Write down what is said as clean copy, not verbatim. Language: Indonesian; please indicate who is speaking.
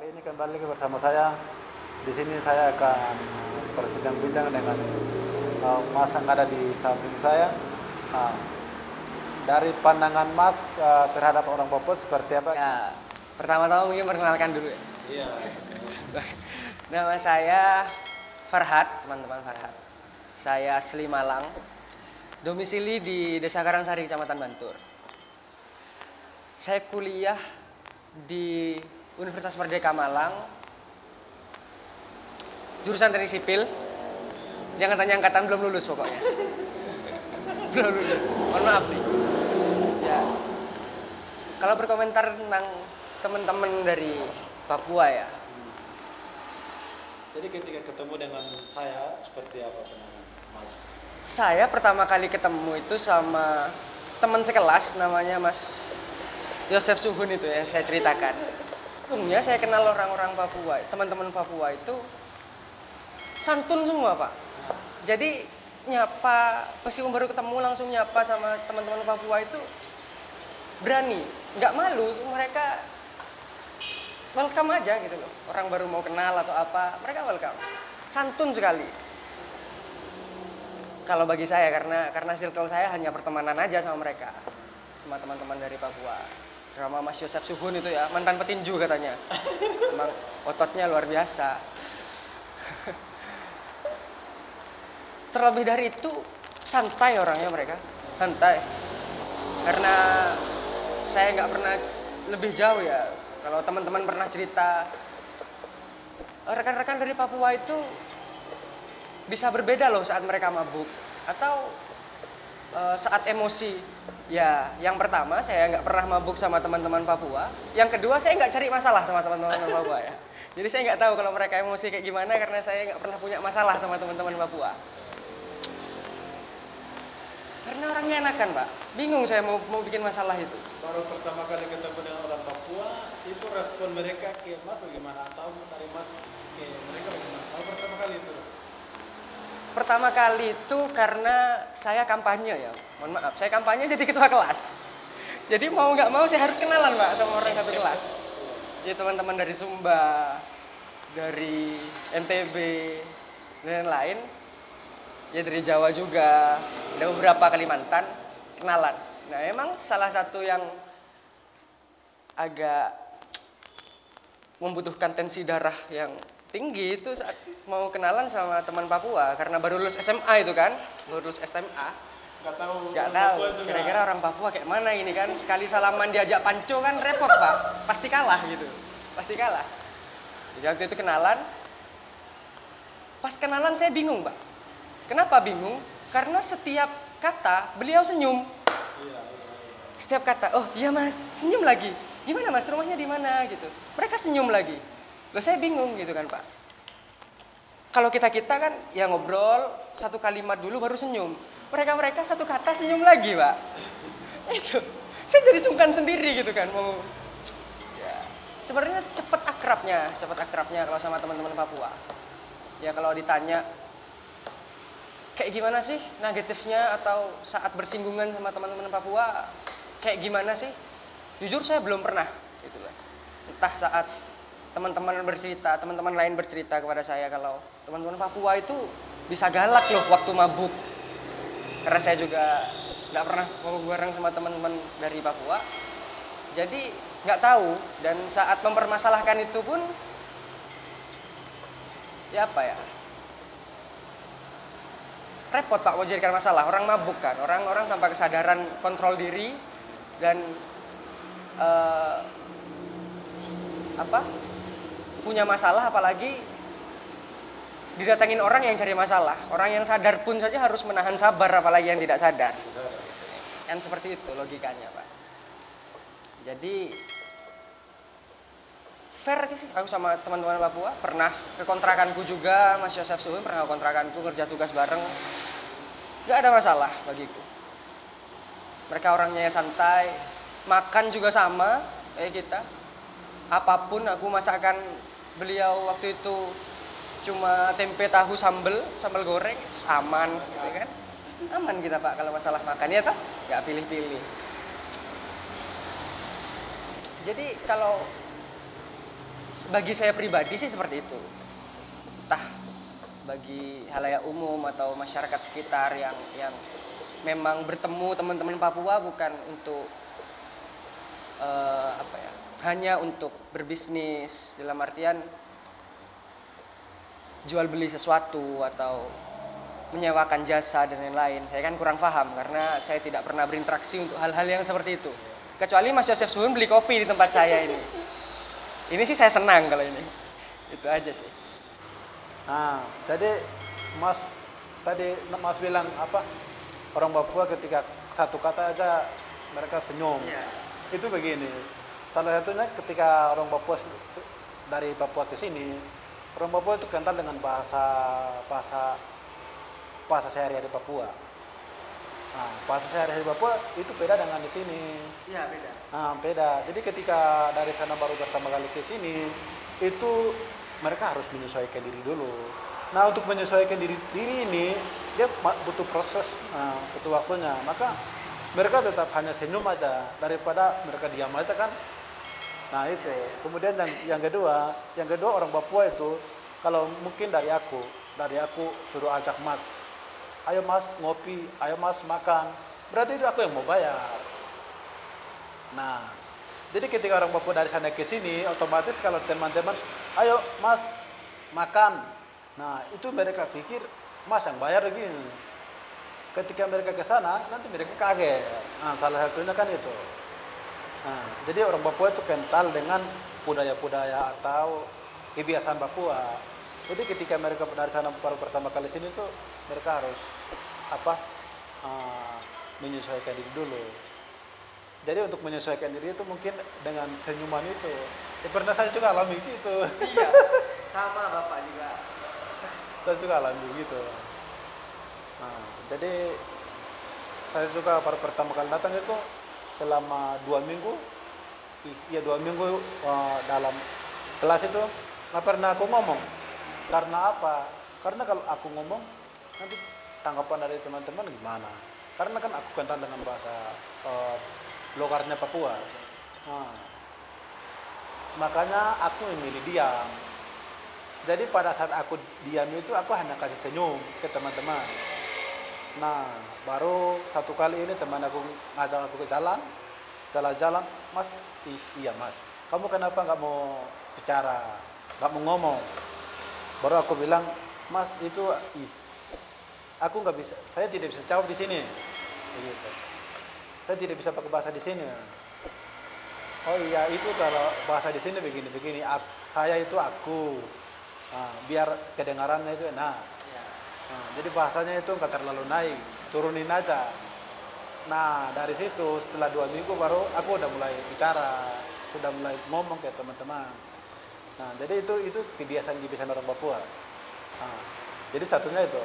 Speaker 1: Kali ini kembali bersama saya. Di sini saya akan berbincang-bincang dengan Mas yang ada di samping saya. Nah, dari pandangan Mas terhadap orang Papua seperti apa?
Speaker 2: Ya, pertama-tama mungkin perkenalkan dulu ya.
Speaker 1: Iya.
Speaker 2: Nama saya Farhat, teman-teman Farhat. Saya asli Malang, domisili di Desa Karangsari, Kecamatan Bantur. Saya kuliah di Universitas Merdeka Malang, jurusan Teknik Sipil. Jangan tanya angkatan, belum lulus pokoknya. Belum lulus, mohon maaf nih. Ya, kalau berkomentar tentang teman-teman dari Papua ya,
Speaker 1: Jadi ketika ketemu dengan saya seperti apa pandangan Mas?
Speaker 2: saya pertama kali ketemu itu sama teman sekelas namanya Mas Yosef Suhun itu yang saya ceritakan. Umumnya saya kenal orang-orang Papua, teman-teman Papua itu santun semua Pak. Jadi nyapa, meskipun baru ketemu langsung nyapa sama teman-teman Papua itu berani, nggak malu, mereka welcome aja gitu loh. Orang baru mau kenal atau apa, mereka welcome. Santun sekali. Kalau bagi saya karena circle saya hanya pertemanan aja sama mereka, sama teman-teman dari Papua. Drama Mas Yosef Suhun itu ya, mantan petinju katanya. Emang ototnya luar biasa. Terlebih dari itu santai orangnya mereka, santai. Karena saya nggak pernah lebih jauh ya. Kalau teman-teman pernah cerita, rekan-rekan dari Papua itu bisa berbeda loh saat mereka mabuk atau saat emosi. Ya, yang pertama saya nggak pernah mabuk sama teman-teman Papua. Yang kedua saya nggak cari masalah sama teman-teman Papua ya. Jadi saya nggak tahu kalau mereka emosi kayak gimana karena saya nggak pernah punya masalah sama teman-teman Papua. Karena orangnya enakan Pak. Bingung saya mau bikin masalah itu.
Speaker 1: Baru pertama kali ketemu dengan orang Papua, itu respon mereka ke Mas bagaimana? Atau dari Mas ke mereka bagaimana? Kalau pertama kali itu?
Speaker 2: Pertama kali itu karena saya kampanye ya, mohon maaf, saya kampanye jadi ketua kelas. Jadi mau nggak mau saya harus kenalan Pak sama orang satu kelas. Jadi teman-teman dari Sumba, dari NTB, dan lain-lain. Ya dari Jawa juga, ada beberapa Kalimantan, kenalan. Nah emang salah satu yang agak membutuhkan tensi darah yang tinggi itu saat mau kenalan sama teman Papua karena baru lulus SMA itu kan, baru lulus SMA. Nggak tahu. Kira-kira orang Papua kayak mana ini kan? Sekali salaman diajak panco kan repot Pak, pasti kalah gitu, pasti kalah. Jadi waktu itu kenalan, pas kenalan saya bingung Pak. Kenapa bingung? Karena setiap kata beliau senyum. Setiap kata, oh iya Mas, senyum lagi. Gimana Mas, rumahnya di mana gitu? Mereka senyum lagi. Loh saya bingung gitu kan Pak. Kalau kita-kita kan ya ngobrol satu kalimat dulu baru senyum. Mereka satu kata senyum lagi Pak. Itu. Saya jadi sungkan sendiri gitu kan mau. Ya, sebenarnya cepat akrabnya kalau sama teman-teman Papua. Ya kalau ditanya kayak gimana sih negatifnya atau saat bersinggungan sama teman-teman Papua kayak gimana sih? Jujur saya belum pernah gitu kan. Entah saat teman-teman bercerita, teman-teman lain bercerita kepada saya kalau teman-teman Papua itu bisa galak loh waktu mabuk. Karena saya juga nggak pernah mabuk bareng sama teman-teman dari Papua. Jadi nggak tahu dan saat mempermasalahkan itu pun ya apa ya? Repot Pak menjadikan masalah. Orang mabuk kan, orang-orang tanpa kesadaran kontrol diri dan punya masalah, apalagi didatangin orang yang cari masalah. Orang yang sadar pun saja harus menahan sabar, apalagi yang tidak sadar. Kan seperti itu logikanya Pak. Jadi fair sih aku sama teman-teman Papua. Pernah ke kontrakanku juga, Mas Yosef Suhun pernah ke kontrakanku kerja tugas bareng. Gak ada masalah bagiku. Mereka orangnya santai, makan juga sama kayak kita. Apapun aku masakan beliau waktu itu cuma tempe tahu sambal goreng, aman gitu kan. Aman kita Pak kalau masalah makan ya toh, nggak pilih-pilih. Jadi kalau bagi saya pribadi sih seperti itu. Entah bagi halayak umum atau masyarakat sekitar yang memang bertemu teman-teman Papua bukan untuk apa ya, hanya untuk berbisnis dalam artian jual beli sesuatu atau menyewakan jasa dan lain-lain. Saya kan kurang paham karena saya tidak pernah berinteraksi untuk hal-hal yang seperti itu. Kecuali Mas Yosef Suhun beli kopi di tempat saya ini. Ini sih saya senang kalau ini. Itu aja sih.
Speaker 1: Nah, jadi Mas tadi Mas bilang apa? Orang Papua ketika satu kata aja mereka senyum.
Speaker 2: Iya.
Speaker 1: Itu begini. Salah satunya ketika orang Papua dari Papua ke sini, orang Papua itu kental dengan bahasa sehari-hari di Papua. Nah, bahasa sehari-hari di Papua itu beda dengan di sini.
Speaker 2: Iya, beda.
Speaker 1: Nah, beda. Jadi ketika dari sana baru pertama kali ke sini, itu mereka harus menyesuaikan diri dulu. Nah, untuk menyesuaikan diri ini, dia butuh proses, butuh waktunya. Maka mereka tetap hanya senyum aja daripada mereka diam aja kan. Nah, itu. Kemudian yang kedua orang Papua itu kalau mungkin dari aku suruh ajak Mas, ayo Mas ngopi, ayo Mas makan, berarti itu aku yang mau bayar. Nah, jadi ketika orang Papua dari sana ke sini, otomatis kalau teman-teman, ayo Mas makan, nah itu mereka pikir Mas yang bayar begini. Ketika mereka ke sana, nanti mereka kaget. Nah, salah satunya kan itu. Nah, jadi orang Papua itu kental dengan budaya-budaya atau kebiasaan Papua. Jadi ketika mereka dari sana baru pertama kali sini tuh mereka harus menyesuaikan diri dulu. Jadi untuk menyesuaikan diri itu mungkin dengan senyuman itu. Pernah saya juga alami gitu.
Speaker 2: Iya, sama Bapak juga.
Speaker 1: Saya juga alami gitu. Nah, jadi saya juga baru pertama kali datang itu selama 2 minggu. Iya 2 minggu dalam kelas itu nggak pernah aku ngomong. Karena apa? Karena kalau aku ngomong nanti tanggapan dari teman-teman gimana? Karena kan aku kental dengan bahasa logatnya Papua. Nah, makanya aku memilih diam. Jadi pada saat aku diam itu aku hanya kasih senyum ke teman-teman. Nah, baru satu kali ini teman aku ngajak aku ke jalan-jalan, Mas, iya Mas, kamu kenapa nggak mau bicara, nggak mau ngomong? Baru aku bilang, Mas itu, aku nggak bisa, saya tidak bisa jawab di sini, begitu. Saya tidak bisa pakai bahasa di sini. Oh iya, itu kalau bahasa di sini begini-begini. Saya itu aku, biar kedengarannya itu enak. Jadi bahasanya itu nggak terlalu naik, turunin aja. Nah dari situ setelah 2 minggu baru aku udah mulai bicara, sudah mulai ngomong ke teman-teman. Nah jadi itu kebiasaan orang Papua. Nah, jadi satunya itu.